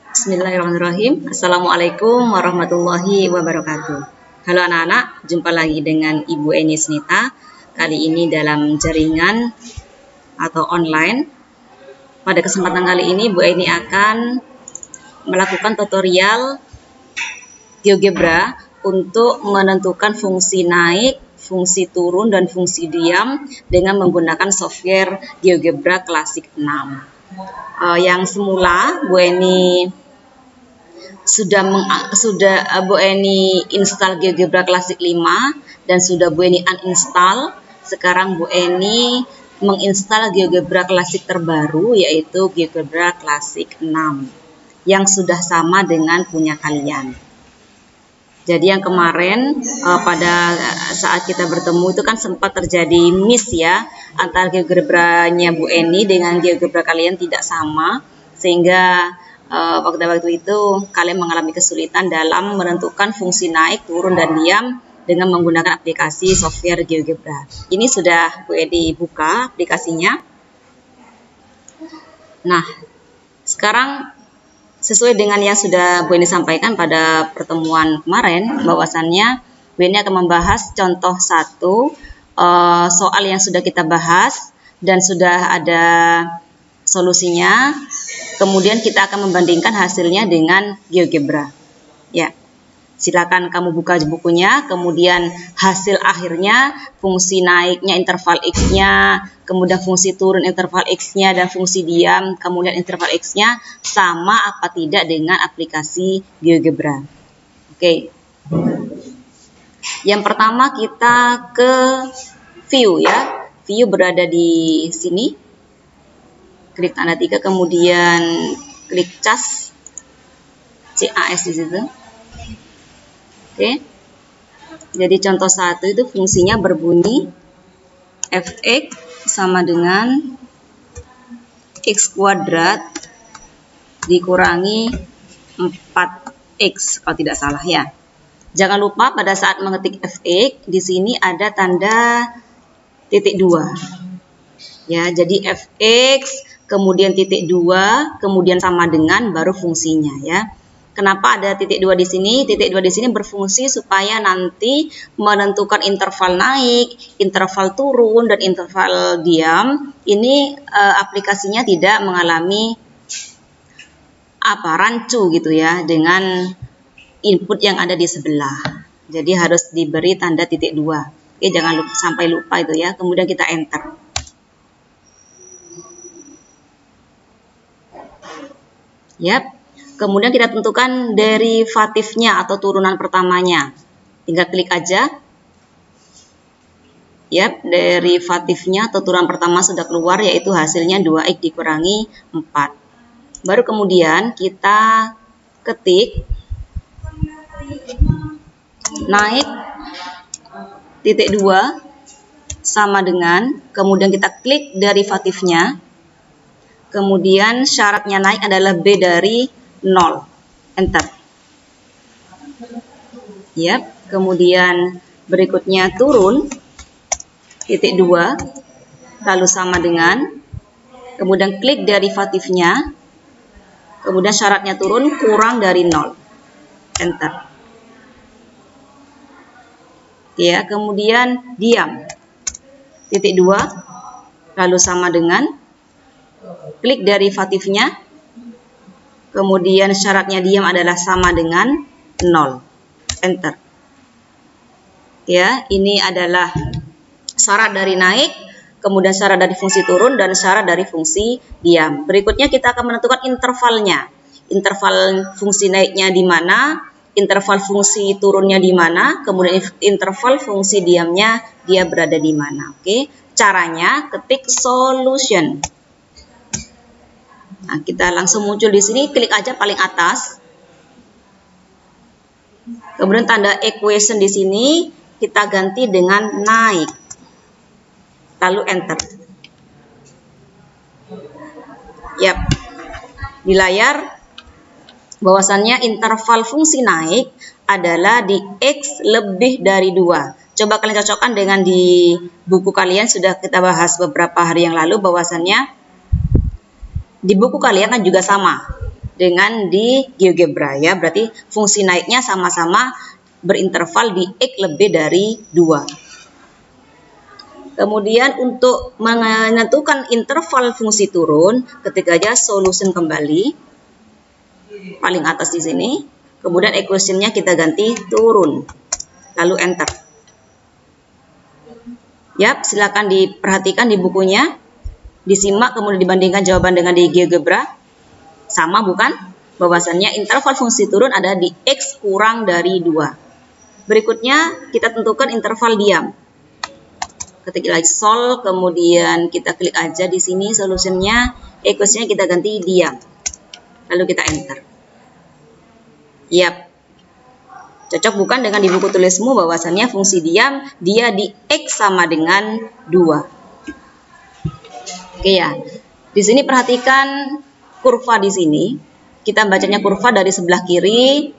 Bismillahirrahmanirrahim. Assalamualaikum warahmatullahi wabarakatuh. Halo anak-anak, jumpa lagi dengan Ibu Eni Snita. Kali ini dalam jaringan atau online. Pada kesempatan kali ini Bu Eni akan melakukan tutorial GeoGebra untuk menentukan fungsi naik, fungsi turun, dan fungsi diam dengan menggunakan software GeoGebra Classic 6. Yang semula Bu Eni sudah Bu Eni install GeoGebra Classic 5 dan sudah Bu Eni uninstall. Sekarang Bu Eni menginstal GeoGebra Classic terbaru, yaitu GeoGebra Classic 6 yang sudah sama dengan punya kalian. Jadi yang kemarin pada saat kita bertemu itu kan sempat terjadi miss ya, antara GeoGebra-nya Bu Eni dengan GeoGebra kalian tidak sama, sehingga waktu itu kalian mengalami kesulitan dalam menentukan fungsi naik, turun, dan diam dengan menggunakan aplikasi software GeoGebra. Ini sudah Bu Eni buka aplikasinya. Nah, sekarang sesuai dengan yang sudah Bu Eni sampaikan pada pertemuan kemarin, bahwasannya Bu Eni akan membahas contoh satu soal yang sudah kita bahas dan sudah ada solusinya. Kemudian kita akan membandingkan hasilnya dengan GeoGebra. Ya, silakan kamu buka bukunya. Kemudian hasil akhirnya, fungsi naiknya interval x-nya, kemudian fungsi turun interval x-nya, dan fungsi diam kemudian interval x-nya sama apa tidak dengan aplikasi GeoGebra. Oke. Yang pertama kita ke view ya. View berada di sini. Klik tanda 3, kemudian klik CAS di situ. Oke. Jadi contoh satu itu fungsinya berbunyi fx sama dengan x kuadrat dikurangi 4x kalau tidak salah ya. Jangan lupa pada saat mengetik fx di sini ada tanda titik 2. Ya, jadi fx kemudian titik 2 kemudian sama dengan baru fungsinya ya. Kenapa ada titik 2 di sini? Titik 2 di sini berfungsi supaya nanti menentukan interval naik, interval turun, dan interval diam. Ini aplikasinya tidak mengalami rancu gitu ya dengan input yang ada di sebelah. Jadi harus diberi tanda titik 2. Oke, jangan sampai lupa itu ya. Kemudian kita enter. Yap. Kemudian kita tentukan derivatifnya atau turunan pertamanya. Tinggal klik aja. Yap, derivatifnya atau turunan pertama sudah keluar, yaitu hasilnya 2x dikurangi 4. Baru kemudian kita ketik naik titik 2 sama dengan, kemudian kita klik derivatifnya. Kemudian syaratnya naik adalah B dari 0. Enter. Yap, kemudian berikutnya turun titik 2 lalu sama dengan, kemudian klik derivatifnya. Kemudian syaratnya turun kurang dari 0. Enter. Ya, kemudian diam titik 2 lalu sama dengan, klik derivatifnya, kemudian syaratnya diam adalah sama dengan 0. Enter. Ya, ini adalah syarat dari naik, kemudian syarat dari fungsi turun, dan syarat dari fungsi diam. Berikutnya kita akan menentukan intervalnya. Interval fungsi naiknya di mana, interval fungsi turunnya di mana, kemudian interval fungsi diamnya dia berada di mana. Oke, caranya ketik solution. Nah, kita langsung muncul di sini, klik aja paling atas. Kemudian tanda equation di sini kita ganti dengan naik. Lalu enter. Yap. Di layar bahwasannya interval fungsi naik adalah di X lebih dari 2. Coba kalian cocokkan dengan di buku kalian, sudah kita bahas beberapa hari yang lalu bahwasannya di buku kalian kan juga sama. dengan di GeoGebra ya. Berarti fungsi naiknya sama-sama berinterval di X lebih dari 2. Kemudian untuk menentukan interval fungsi turun, ketik aja solution kembali, paling atas di sini. Kemudian equation-nya kita ganti turun, lalu enter. Yap, silakan diperhatikan di bukunya, disimak kemudian dibandingkan jawaban dengan di GeoGebra. Sama bukan? Bahwasannya interval fungsi turun ada di X kurang dari 2. Berikutnya kita tentukan interval diam. Ketik lagi sol, kemudian kita klik aja di sini solusinya, equation-nya kita ganti diam. Lalu kita enter. Yap. Cocok bukan dengan di buku tulismu bahwasannya fungsi diam dia di X sama dengan 2. Oke ya. Di sini perhatikan kurva di sini. Kita bacanya kurva dari sebelah kiri,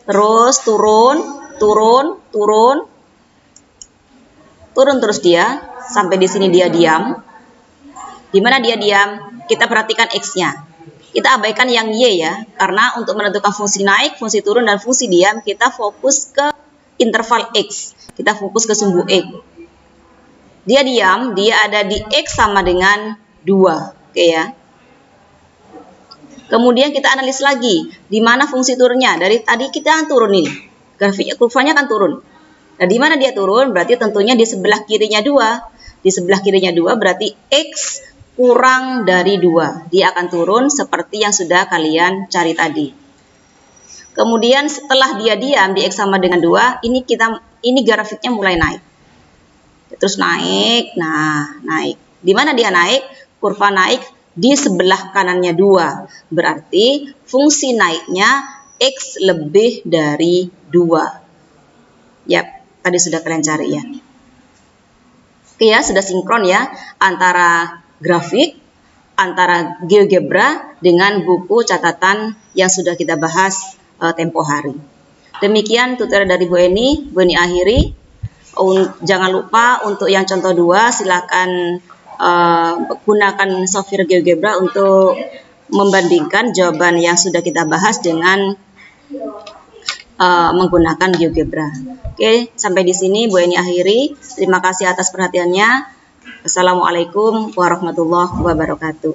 terus turun, turun, turun. Turun terus dia sampai di sini dia diam. Di mana dia diam? Kita perhatikan X-nya. Kita abaikan yang Y ya, karena untuk menentukan fungsi naik, fungsi turun, dan fungsi diam, kita fokus ke interval X. Kita fokus ke sumbu X. Dia diam, dia ada di X sama dengan 2. Oke ya. Kemudian kita analis lagi, di mana fungsi turunnya. Dari tadi kita turun nih, grafiknya, kurvanya kan turun. Nah, di mana dia turun? Berarti tentunya di sebelah kirinya 2. Di sebelah kirinya 2 berarti X kurang dari 2. Dia akan turun seperti yang sudah kalian cari tadi. Kemudian setelah dia diam di X sama dengan 2, ini grafiknya mulai naik. Terus naik, naik. Di mana dia naik? Kurva naik di sebelah kanannya 2. Berarti fungsi naiknya X lebih dari 2. Yap, tadi sudah kalian cari ya. Oke ya, sudah sinkron ya antara grafik, antara GeoGebra dengan buku catatan yang sudah kita bahas tempo hari. Demikian tutorial dari Bu Eni akhiri. Jangan lupa untuk yang contoh 2 silakan gunakan software GeoGebra untuk membandingkan jawaban yang sudah kita bahas dengan menggunakan GeoGebra. Oke, sampai di sini Bu Eni akhiri. Terima kasih atas perhatiannya. Assalamualaikum warahmatullahi wabarakatuh.